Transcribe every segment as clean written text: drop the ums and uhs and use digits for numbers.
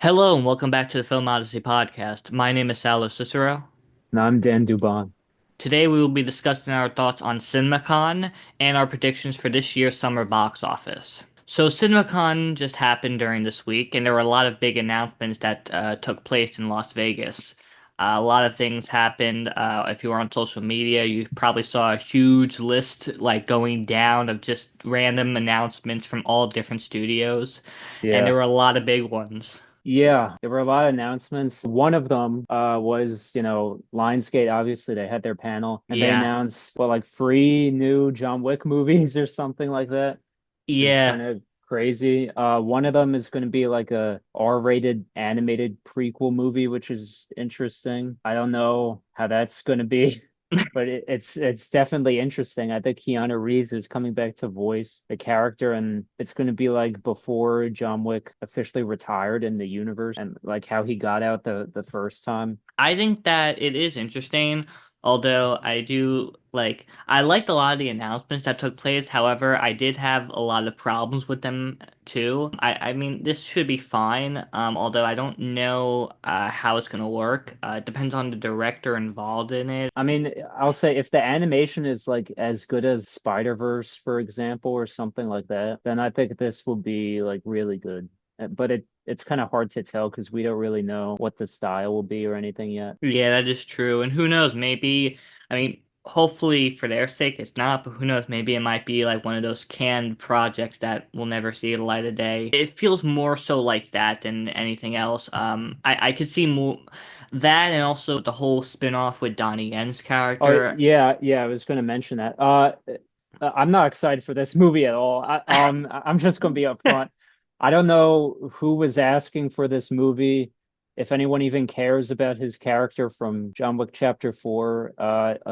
Hello and welcome back to the Film Odyssey Podcast. My name is Salo Cicero. No, I'm Dan Dubon. Today we will be discussing our thoughts on CinemaCon and our predictions for this year's summer box office. So CinemaCon just happened during this week, and there were a lot of big announcements that took place in Las Vegas. A lot of things happened. If you were on social media, you probably saw a huge list like going down of just random announcements from all different studios, and there Yeah. were a lot of big ones. Yeah, there were a lot of announcements. One of them was, Lionsgate, obviously they had their panel and they Yeah. announced like three new John Wick movies or something like that. Is Yeah, kind of crazy. One of them is going to be like a R-rated animated prequel movie, which is interesting. I don't know how that's going to be, but it's definitely interesting. I think Keanu Reeves is coming back to voice the character, and it's going to be like before John Wick officially retired in the universe, and like how he got out the first time. I think that it is interesting, although I liked a lot of the announcements that took place. However, I did have a lot of problems with them too. I mean, this should be fine, although I don't know how it's gonna work. It depends on the director involved in it. I mean, I'll say if the animation is like as good as Spider-Verse, for example, or something like that, then I think this will be like really good. But it's kind of hard to tell because we don't really know what the style will be or anything yet. Yeah, that is true. And who knows, maybe, I mean, hopefully for their sake it's not, but who knows, maybe it might be like one of those canned projects that will never see the light of day. It feels more so like that than anything else. I could see more that and also the whole spin-off with Donnie Yen's Oh character. yeah, I was going to mention that. I'm not excited for this movie at all. I'm just going to be upfront. I don't know who was asking for this movie, if anyone even cares about his character from John Wick Chapter 4.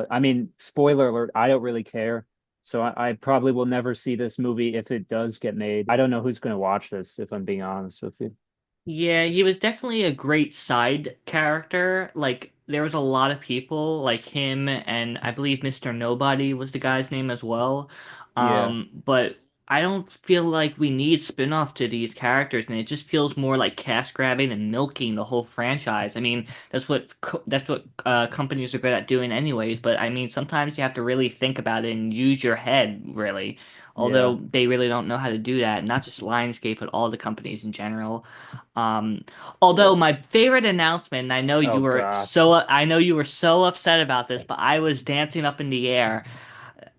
I mean, spoiler alert, I don't really care. So I probably will never see this movie if it does get made. I don't know who's going to watch this, if I'm being honest with you. Yeah, he was definitely a great side character. Like there was a lot of people like him and I believe Mr. Nobody was the guy's name as well. Yeah, But I don't feel like we need spin-off to these characters and it just feels more like cash grabbing and milking the whole franchise. I mean, that's what companies are good at doing anyways, but I mean, sometimes you have to really think about it and use your head really. yeah. Although they really don't know how to do that, not just Lionsgate, but all the companies in general. Um, Yeah. Although my favorite announcement, and Oh God. I know you were so upset about this, but I was dancing up in the air.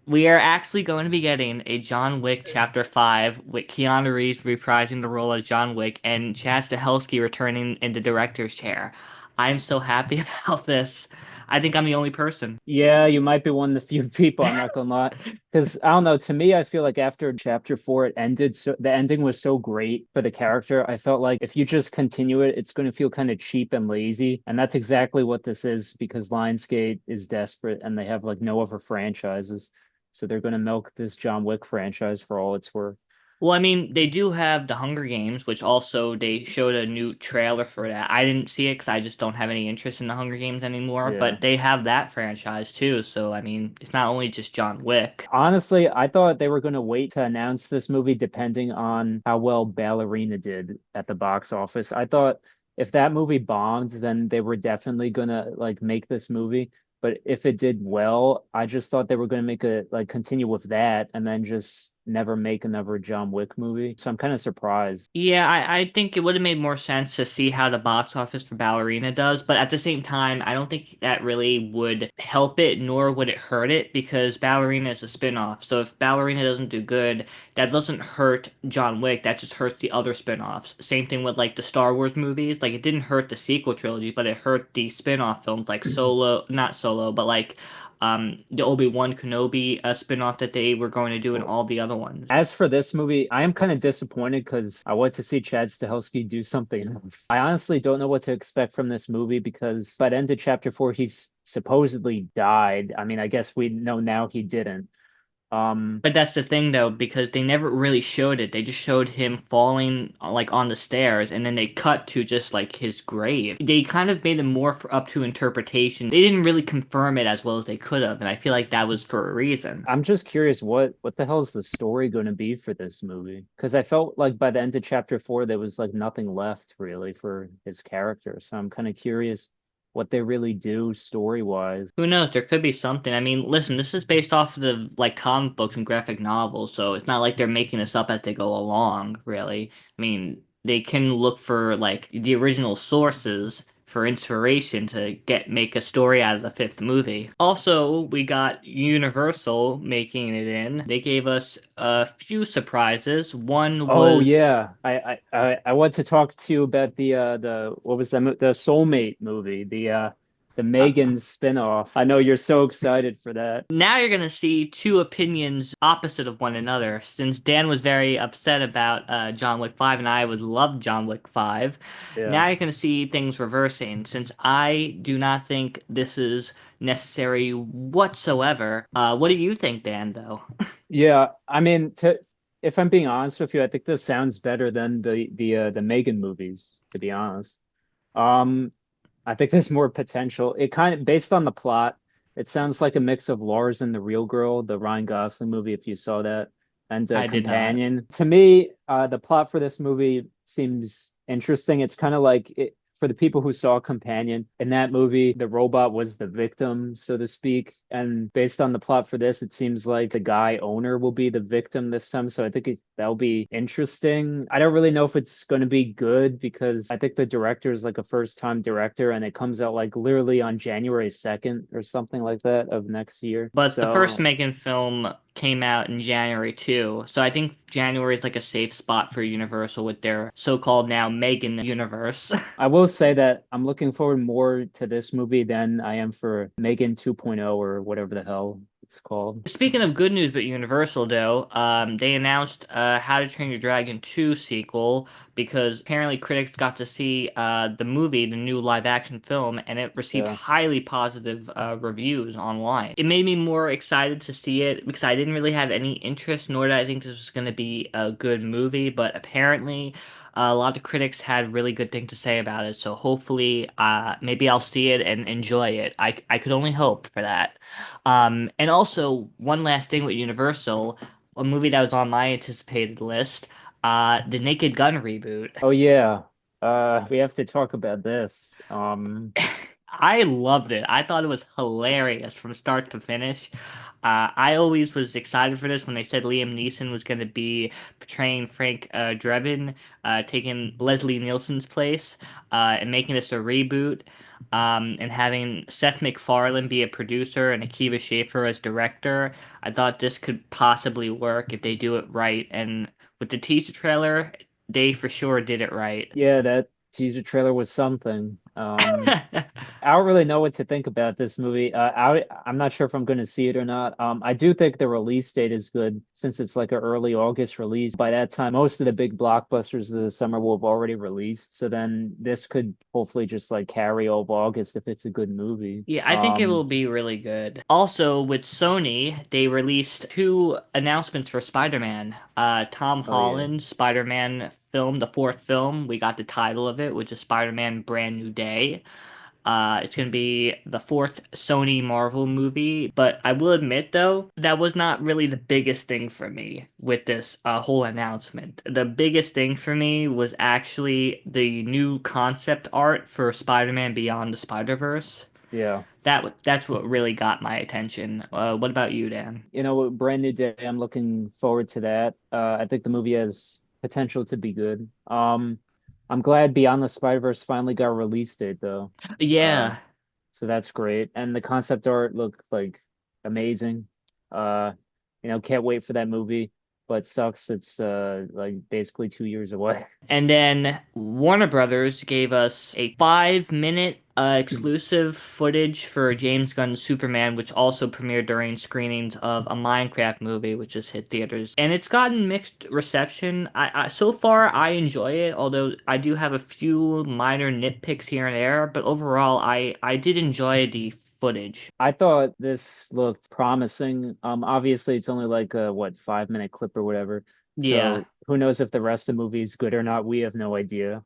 We are actually going to be getting a John Wick Chapter 5 with Keanu Reeves reprising the role of John Wick and Chad Stahelski returning in the director's chair. I'm so happy about this. I think I'm the only person. Yeah, you might be one of the few people, I'm not gonna lie. Because I don't know, to me, I feel like after chapter four, it ended so the ending was so great for the character. I felt like if you just continue it, it's gonna feel kind of cheap and lazy. And that's exactly what this is because Lionsgate is desperate and they have like no other franchises. So they're gonna milk this John Wick franchise for all it's worth. Well, I mean, they do have the Hunger Games, which also they showed a new trailer for that. I didn't see it because I just don't have any interest in the Hunger Games anymore, Yeah. but they have that franchise too. So, I mean, it's not only just John Wick. Honestly, I thought they were going to wait to announce this movie depending on how well Ballerina did at the box office. I thought if that movie bombed, then they were definitely going to like make this movie. But if it did well, I just thought they were going to make a like continue with that and then just never make another John Wick movie. So I'm kind of surprised. Yeah, I think it would have made more sense to see how the box office for Ballerina does, but at the same time, I don't think that really would help it, nor would it hurt it, because Ballerina is a spin-off. So if Ballerina doesn't do good, that doesn't hurt John Wick, that just hurts the other spin-offs. Same thing with like the Star Wars movies, like it didn't hurt the sequel trilogy, but it hurt the spin-off films like Solo, not Solo, but like the Obi-Wan Kenobi spin-off that they were going to do and all the other ones. As for this movie, I am kind of disappointed because I want to see Chad Stahelski do something else. I honestly don't know what to expect from this movie because by the end of chapter four, he's supposedly died. I mean, I guess we know now he didn't. Um, But that's the thing though, because they never really showed it. They just showed him falling like on the stairs, and then they cut to just like his grave. They kind of made it more up to interpretation. They didn't really confirm it as well as they could have, and I feel like that was for a reason. I'm just curious, what the hell is the story going to be for this movie? Because I felt like by the end of chapter 4, there was like nothing left really for his character. So I'm kind of curious what they really do story wise. Who knows? There could be something. I mean, listen, this is based off of the like comic books and graphic novels, so it's not like they're making this up as they go along, really. I mean, they can look for like the original sources for inspiration to make a story out of the fifth movie. Also, we got Universal making it in. They gave us a few surprises. One Oh was yeah, I want to talk to you about the what was the Soulmate movie, the uh, Megan spinoff. I know you're so excited for that. now you're gonna see two opinions opposite of one another. Since Dan was very upset about John Wick 5 and I would love John Wick 5, Yeah. now you're gonna see things reversing. Since I do not think this is necessary whatsoever. What do you think, Dan, though? Yeah, I mean, to if I'm being honest with you, I think this sounds better than the Megan movies, to be honest. Um, I think there's more potential. It kind of based on the plot, it sounds like a mix of Lars and the Real Girl, the Ryan Gosling movie, if you saw that, and I did not. Companion. To me, the plot for this movie seems interesting. It's kind of like for the people who saw Companion in that movie, the robot was the victim, so to speak. And based on the plot for this, it seems like the guy owner will be the victim this time. So I think that'll be interesting. I don't really know if it's going to be good because I think the director is like a first time director and it comes out like literally on January 2nd or something like that of next year. But the first So Megan film came out in January too, so I think January is like a safe spot for Universal with their so-called now Megan universe. I will say that I'm looking forward more to this movie than I am for Megan 2.0 or whatever the hell it's called. Speaking of good news but Universal, though, they announced How to Train Your Dragon 2 sequel because apparently critics got to see the movie, the new live action film, and it received Yeah. highly positive reviews online. It made me more excited to see it because I didn't really have any interest, nor did I think this was going to be a good movie, but apparently a lot of critics had really good things to say about it, so hopefully maybe I'll see it and enjoy it. I could only hope for that. And also, one last thing with Universal, a movie that was on my anticipated list, the Naked Gun reboot. Oh yeah. We have to talk about this. I loved it. I thought it was hilarious from start to finish. I always was excited for this when they said Liam Neeson was going to be portraying Frank Drebin, taking Leslie Nielsen's place, and making this a reboot, and having Seth MacFarlane be a producer and Akiva Schaffer as director. I thought this could possibly work if they do it right. And with the teaser trailer, they for sure did it right. Yeah, that teaser trailer was something. I don't really know what to think about this movie. I'm not sure if I'm going to see it or not. I do think the release date is good since it's like an early August release. By that time, most of the big blockbusters of the summer will have already released. So then this could hopefully just like carry over August if it's a good movie. Yeah, I think it will be really good. Also, with Sony, they released two announcements for Spider-Man. Tom Oh yeah. Holland's Spider-Man film, the fourth film, we got the title of it, which is Spider-Man Brand New Day. It's going to be the fourth Sony Marvel movie, but I will admit though, that was not really the biggest thing for me with this whole announcement. The biggest thing for me was actually the new concept art for Spider-Man Beyond the Spider-Verse. Yeah. That's what really got my attention. What about you, Dan? You know, Brand New Day, I'm looking forward to that. I think the movie has potential to be good. I'm glad Beyond the Spider-Verse finally got a release date though. Uh, Yeah, so that's great. And the concept art looked like amazing. Uh, can't wait for that movie, but sucks it's like basically 2 years away. and then Warner Brothers gave us a 5 minute exclusive footage for James Gunn's Superman, which also premiered during screenings of a Minecraft movie, which just hit theaters. And it's gotten mixed reception. So far I enjoy it, although I do have a few minor nitpicks here and there. But overall, I did enjoy the footage. I thought this looked promising. Obviously it's only like a what 5 minute clip or whatever. Yeah. So who knows if the rest of the movie is good or not? We have no idea.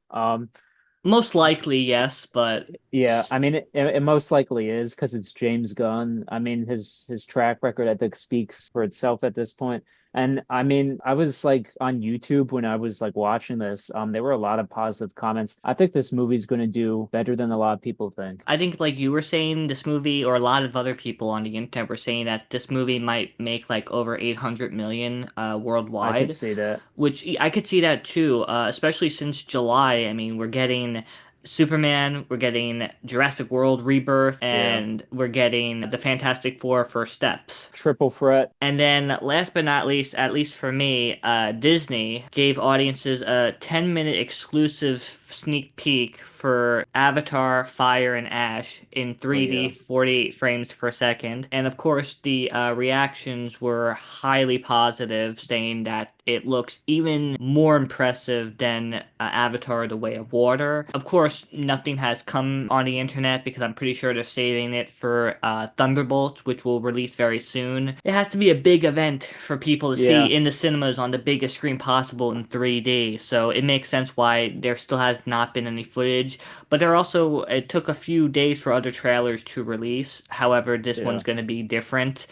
Most likely, yes, but Yeah, I mean it most likely is because it's James Gunn. I mean his track record I think speaks for itself at this point. And I mean I was like on YouTube when I was like watching this. There were a lot of positive comments. I think this movie's going to do better than a lot of people think. I think like you were saying, this movie, or a lot of other people on the internet were saying that this movie might make like over 800 million I could worldwide, see that. which I could see that too, especially since July. I mean, we're getting Superman, we're getting Jurassic World Rebirth, Yeah. and we're getting the Fantastic Four First Steps. Triple threat. And then, last but not least, at least for me, Disney gave audiences a 10-minute exclusive sneak peek for Avatar, Fire, and Ash in Oh 3D, yeah. 48 frames per second. And of course, the reactions were highly positive, saying that it looks even more impressive than Avatar: The Way of Water. Of course, nothing has come on the internet because I'm pretty sure they're saving it for Thunderbolts, which will release very soon. It has to be a big event for people to see Yeah. in the cinemas on the biggest screen possible in 3D, so it makes sense why there still has not been any footage. But there also, it took a few days for other trailers to release. However, this Yeah. one's going to be different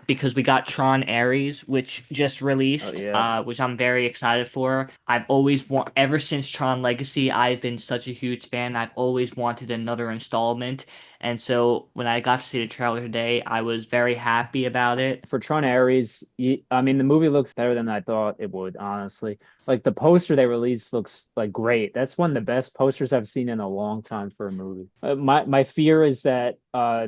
because we got Tron Ares, which just Oh released, yeah. which I'm very excited for. I've always ever since Tron Legacy, I've been such a huge fan. I've always wanted another installment. And so when I got to see the trailer today, I was very happy about it. For Tron Ares, I mean, the movie looks better than I thought it would, honestly. Like the poster they released looks like great. That's one of the best posters I've seen in a long time for a movie. My fear is that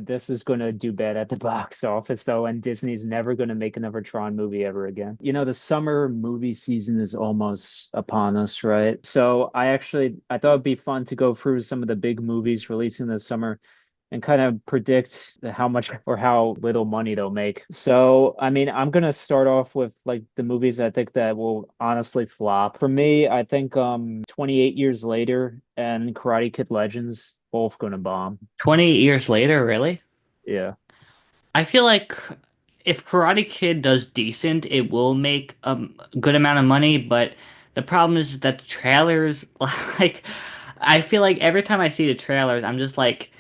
this is going to do bad at the box office though, and Disney's never going to make another Tron movie ever again. You know, the summer movie season is almost upon us, right? So I thought it'd be fun to go through some of the big movies releasing this summer and kind of predict how much or how little money they'll make. So, I mean, I'm gonna start off with like the movies I think that will honestly flop. For me, I think 28 Years Later and Karate Kid Legends both gonna bomb. 28 years later, really? Yeah. I feel like if Karate Kid does decent, it will make a good amount of money, but the problem is that the trailers, like, I feel like every time I see the trailers, I'm just like,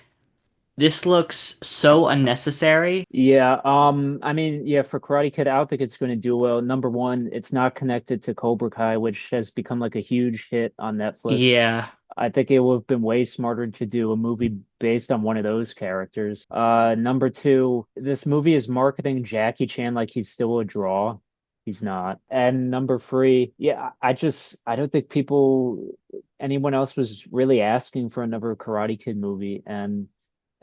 this looks so unnecessary. Yeah, I mean, yeah, for Karate Kid, I don't think it's going to do well. Number one, it's not connected to Cobra Kai, which has become like a huge hit on Netflix. Yeah. I think it would have been way smarter to do a movie based on one of those characters. Number two, this movie is marketing Jackie Chan like he's still a draw. He's not. And number three, yeah, I don't think anyone else was really asking for another Karate Kid movie. And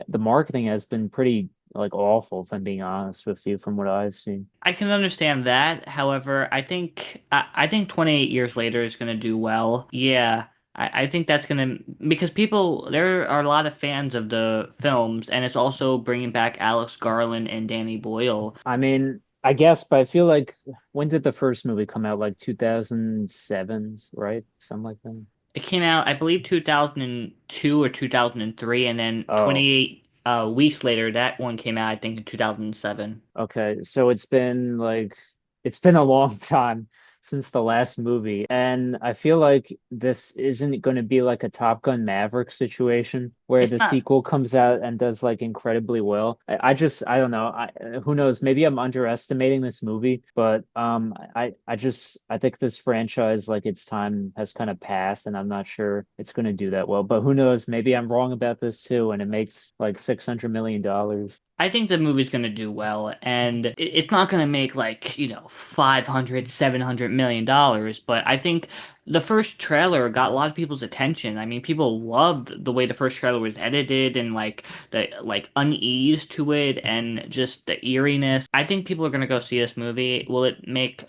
the marketing has been pretty like awful, if I'm being honest with you, from what I've seen. I can understand that. However, I think 28 years later is going to do well. Yeah. I think that's going to because people there are a lot of fans of the films, and it's also bringing back Alex Garland and Danny Boyle. I mean, I guess, but I feel like when did the first movie come out? Like 2007s, right? Something like that. It came out, I believe, 2002 or 2003, and then Oh, 28 weeks later, that one came out, I think, in 2007. okay. So it's been a long time since the last movie. And I feel like this isn't going to be like a Top Gun Maverick situation where It's the not. sequel comes out and does like incredibly well. I don't know. Who knows? Maybe I'm underestimating this movie, but I think this franchise like its time has kind of passed and I'm not sure it's going to do that well. But who knows? Maybe I'm wrong about this too and it makes like $600 million. I think the movie's going to do well, and it's not going to make like, 500, $700 million, but I think the first trailer got a lot of people's attention. I mean, people loved the way the first trailer was edited and like the like unease to it and just the eeriness. I think people are going to go see this movie. Will it make,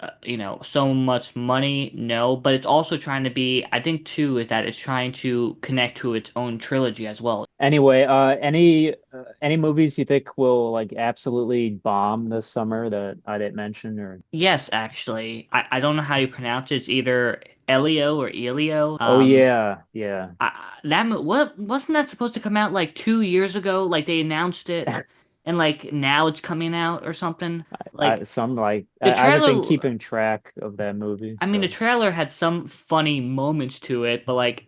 so much money? No, but it's also trying to be, I think too, is that it's trying to connect to its own trilogy as well. Anyway, any movies you think will like absolutely bomb this summer that I didn't mention or Yes, actually. I don't know how you pronounce it. It's either Elio or Elio. Oh yeah, yeah. What wasn't that supposed to come out like 2 years ago? Like they announced it, and like now it's coming out or something. I Like some like the I haven't been trailer. keeping track of that movie, I mean, the so trailer had some funny moments to it, but like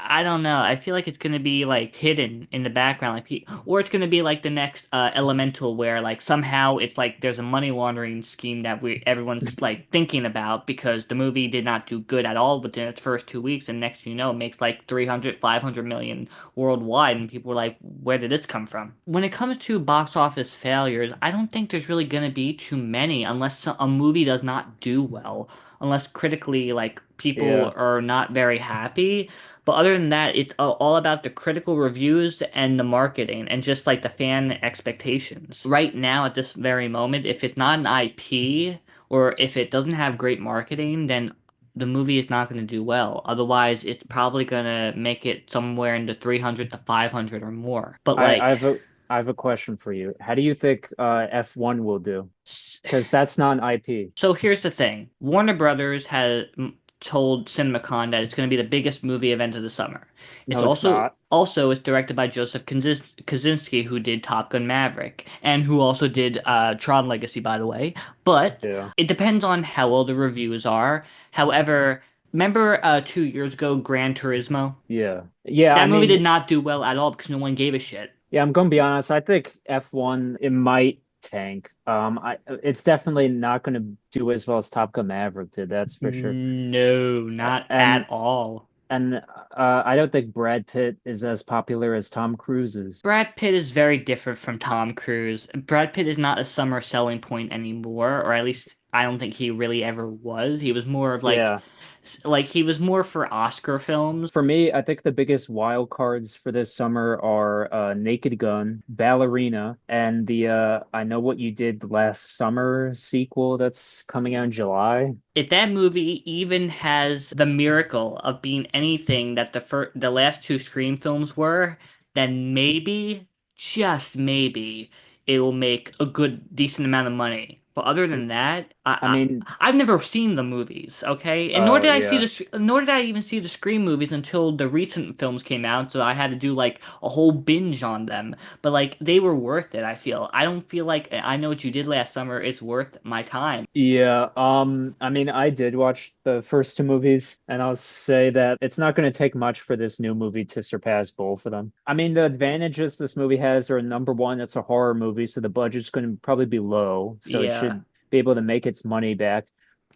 I don't know. I feel like it's gonna be like hidden in the background, like or it's gonna be like the next Elemental, where like somehow it's like there's a money laundering scheme that we everyone's like thinking about because the movie did not do good at all within its first 2 weeks, and next thing you know, it makes like 300, 500 million worldwide, and people were like, where did this come from? When it comes to box office failures, I don't think there's really gonna be too many unless a movie does not do well unless critically like people yeah. are not very happy. But other than that, it's all about the critical reviews and the marketing and just like the fan expectations. Right now, at this very moment, if it's not an IP or if it doesn't have great marketing, then the movie is not going to do well. Otherwise, it's probably going to make it somewhere in the 300 to 500 or more. But I, I like, have a I have a question for you. How do you think F1 will do? Because that's not an IP. so here's the thing. Warner Brothers has told CinemaCon that it's going to be the biggest movie event of the summer. It's No, it's not. also it's directed by Joseph Kosinski, who did Top Gun Maverick and who also did Tron Legacy, by the way. But Yeah. it depends on how well the reviews are. However, remember 2 years ago, Gran Turismo? Yeah. Yeah, I That movie did mean, not do well at all because no one gave a shit. yeah, I'm gonna be honest. I think F1 it might tank. It's definitely not gonna do as well as Top Gun Maverick did, that's for sure. No, not And at all. and I don't think Brad Pitt is as popular as Tom Cruise is. Brad Pitt is very different from Tom Cruise. Brad Pitt is not a summer selling point anymore, or at least I don't think he really ever was. He was more of Yeah. like he was more for Oscar films. For me, I think the biggest wild cards for this summer are Naked Gun, Ballerina, and the I Know What You Did Last Summer sequel that's coming out in July. If that movie even has the miracle of being anything that the last two Scream films were, then maybe, just maybe, it will make a good decent amount of money. But other than that, I mean, I've never seen the movies, okay? And oh yeah. nor did I even see the Scream movies until the recent films came out, so I had to do like a whole binge on them. But like they were worth it, I feel. I don't feel like I Know What You Did Last Summer is worth my time. Yeah, I mean, I did watch the first two movies, and I'll say that it's not going to take much for this new movie to surpass both of them. I mean, the advantages this movie has are number one, it's a horror movie, so the budget's going to probably be low, so it Yeah. should be able to make its money back.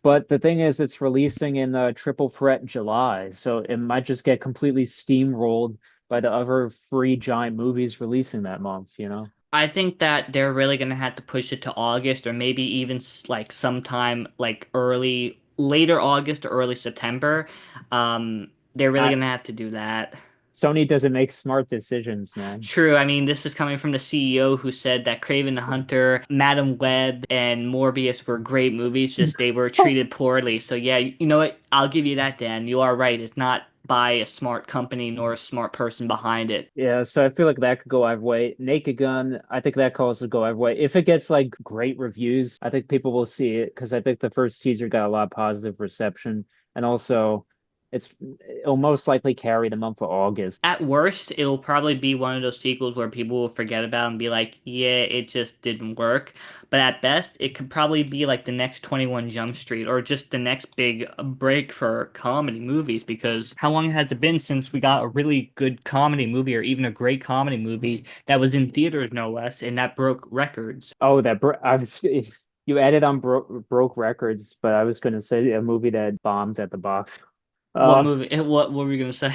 But the thing is, it's releasing in Triple Threat July, so it might just get completely steamrolled by the other three giant movies releasing that month, you know? I think that they're really gonna have to push it to August or maybe even like sometime like later August or early September. They're really I, gonna have to do that. Sony doesn't make smart decisions, man. True, I mean, this is coming from the CEO who said that Kraven the Hunter, Madam Web, and Morbius were great movies, just they were treated poorly. So yeah, you know what? I'll give you that, Dan. You are right. It's not by a smart company nor a smart person behind it. Yeah, so I feel like that could go either way. Naked Gun, I think that could also go either way. If it gets like great reviews, I think people will see it because I think the first teaser got a lot of positive reception, and also it'll most likely carry the month of August. At worst, it'll probably be one of those sequels where people will forget about and be like, yeah, it just didn't work. But at best, it could probably be like the next 21 Jump Street or just the next big break for comedy movies because how long has it been since we got a really good comedy movie or even a great comedy movie that was in theaters, no less, and that broke records? Oh, I was you added on broke records, but I was going to say a movie that bombed at the box. What Uh, movie? What were we gonna say?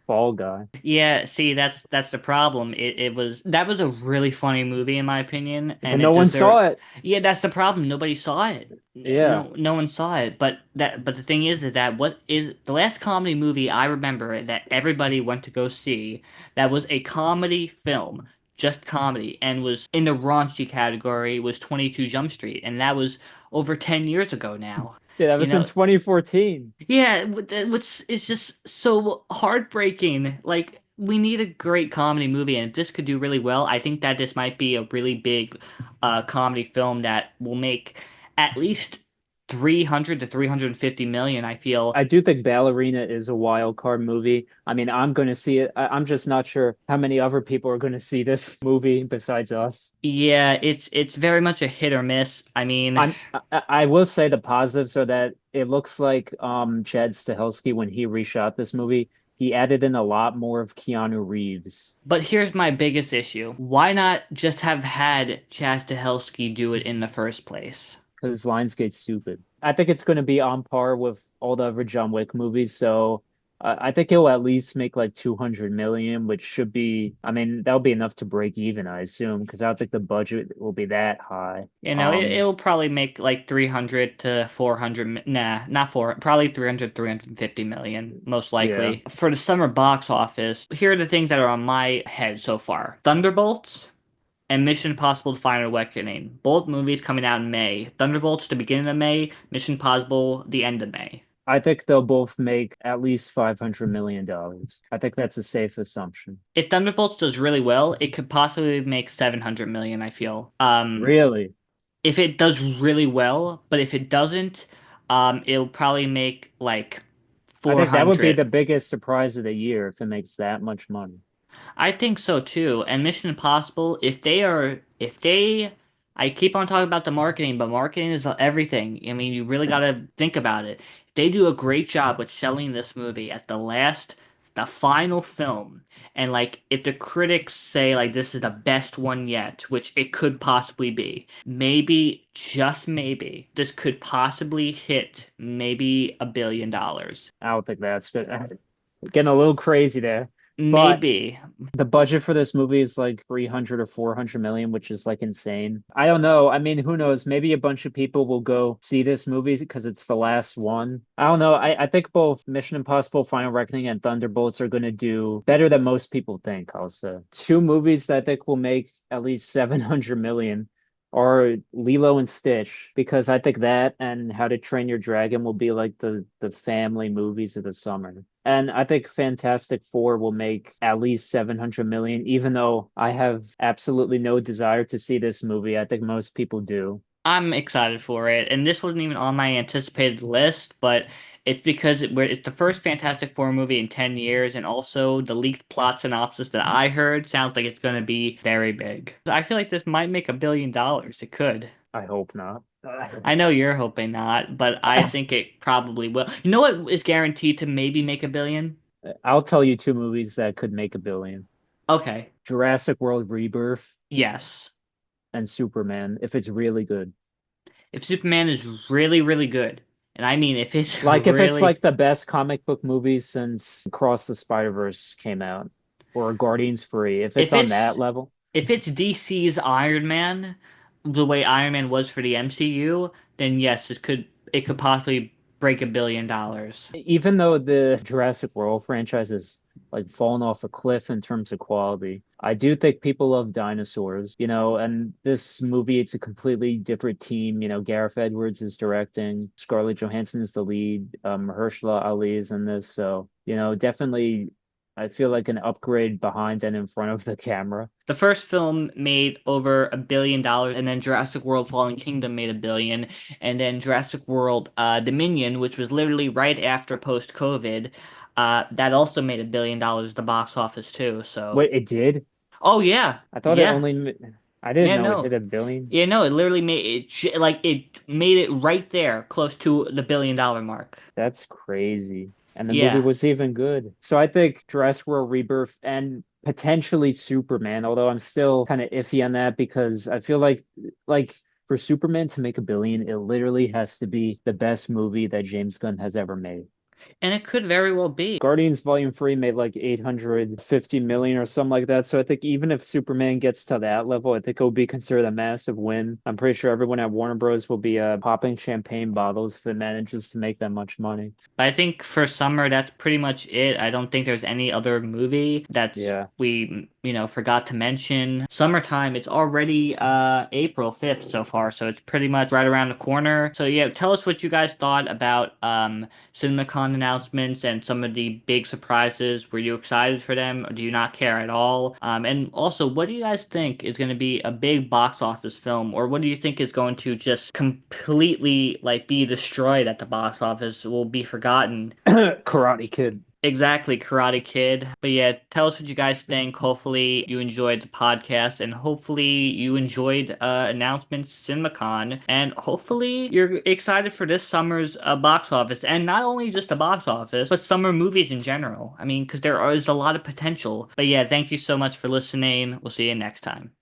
Fall Guy. Yeah, see, that's the problem. It was that was a really funny movie in my opinion, But and no it one saw deserved. it. Yeah, that's the problem. Nobody saw it. Yeah. No one saw it. But the thing is that what is the last comedy movie I remember that everybody went to go see that was a comedy film, just comedy, and was in the raunchy category was 22 Jump Street, and that was over 10 years ago now. Yeah, that You was in know, 2014. yeah, which is just so heartbreaking. Like, we need a great comedy movie, and if this could do really well, I think that this might be a really big comedy film that will make at least 300 to 350 million, I feel. I do think Ballerina is a wild card movie. I mean, I'm going to see it. I'm just not sure how many other people are going to see this movie besides us. Yeah, it's very much a hit or miss. I mean, I will say the positives are that it looks like Chad Stahelski, when he reshot this movie, he added in a lot more of Keanu Reeves but here's my biggest issue. Why not just have had Chad Stahelski do it in the first place? because Lionsgate's stupid. I think it's going to be on par with all the other John Wick movies, so I think it'll at least make like 200 million, which should be, I mean, that'll be enough to break even, I assume, because I don't think the budget will be that high. You know, it'll probably make like 300 to 400, nah, not four, probably 300, 350 million, most Yeah. likely. For the summer box office, here are the things that are on my head so far. Thunderbolts and Mission Impossible: The Final Reckoning. Both movies coming out in May. Thunderbolts the beginning of May, Mission Impossible the end of May. I think they'll both make at least $500 million. I think that's a safe assumption. If Thunderbolts does really well, it could possibly make 700 million, I feel. Really? If it does really well, but if it doesn't, it'll probably make like I think that would be 400. the biggest surprise of the year if it makes that much money. I think so too. And Mission Impossible, I keep on talking about the marketing, but marketing is everything. I mean, you really got to think about it. If they do a great job with selling this movie as the final film, and like if the critics say like this is the best one yet, which it could possibly be, maybe, just maybe, this could possibly hit maybe $1 billion. I don't think that's good. Getting a little crazy there. But Maybe. the budget for this movie is like 300 or 400 million, which is like insane. I don't know. I mean, who knows? Maybe a bunch of people will go see this movie because it's the last one. I don't know. I think both Mission Impossible: Final Reckoning and Thunderbolts are going to do better than most people think, I'll say. Two movies that I think will make at least 700 million are Lilo and Stitch, because I think that and How to Train Your Dragon will be like the family movies of the summer. And I think Fantastic Four will make at least 700 million, even though I have absolutely no desire to see this movie. I think most people do. I'm excited for it, and this wasn't even on my anticipated list, but it's because it's the first Fantastic Four movie in 10 years, and also the leaked plot synopsis that I heard sounds like it's going to be very big. I feel like this might make $1 billion. It could. I hope not. I know you're hoping not, but I think it probably will. You know what is guaranteed to maybe make 1 billion? I'll tell you two movies that could make 1 billion. Okay. Jurassic World Rebirth Yes. and Superman, if it's really good. If Superman is really, really good, and I mean if it's Like if it's really like the best comic book movie since Across the Spider-Verse came out, or Guardians 3, if it's if on that it's level. if it's DC's Iron Man, the way Iron Man was for the MCU, then yes, it could possibly break $1 billion. Even though the Jurassic World franchise is like fallen off a cliff in terms of quality, I do think people love dinosaurs, and this movie, it's a completely different team. Gareth Edwards is directing, Scarlett Johansson is the lead, Mahershala Ali is in this. So, definitely I feel like an upgrade behind and in front of the camera. The first film made over $1 billion, and then Jurassic World Fallen Kingdom made 1 billion, and then Jurassic World Dominion, which was literally right after post-COVID, that also made $1 billion at the box office too. So, Wait, it did? oh yeah, I thought it yeah, only, I didn't yeah, know it hit no, 1 billion. yeah, no, it literally made like it made it right there, close to the $1 billion mark. That's crazy. And the movie Yeah. was even good. So I think Jurassic World Rebirth and potentially Superman, although I'm still kind of iffy on that because I feel like for Superman to make 1 billion, it literally has to be the best movie that James Gunn has ever made. And it could very well be. Guardians Volume 3 made like 850 million or something like that. So I think even if Superman gets to that level, I think it will be considered a massive win. I'm pretty sure everyone at Warner Bros. Will be popping champagne bottles if it manages to make that much money. But I think for summer, that's pretty much it. I don't think there's any other movie that's Yeah. we, forgot to mention. Summertime, it's already April 5th so far, so it's pretty much right around the corner. So yeah, tell us what you guys thought about CinemaCon CinemaCon announcements and some of the big surprises? Were you excited for them, or do you not care at all? And also, what do you guys think is going to be a big box office film, or what do you think is going to just completely like be destroyed at the box office, will be forgotten? Karate Kid. Exactly, Karate Kid. But yeah, tell us what you guys think. Hopefully you enjoyed the podcast, and hopefully you enjoyed announcements CinemaCon, and hopefully you're excited for this summer's box office, and not only just the box office, but summer movies in general. I mean, because there is a lot of potential. But yeah, thank you so much for listening. We'll see you next time.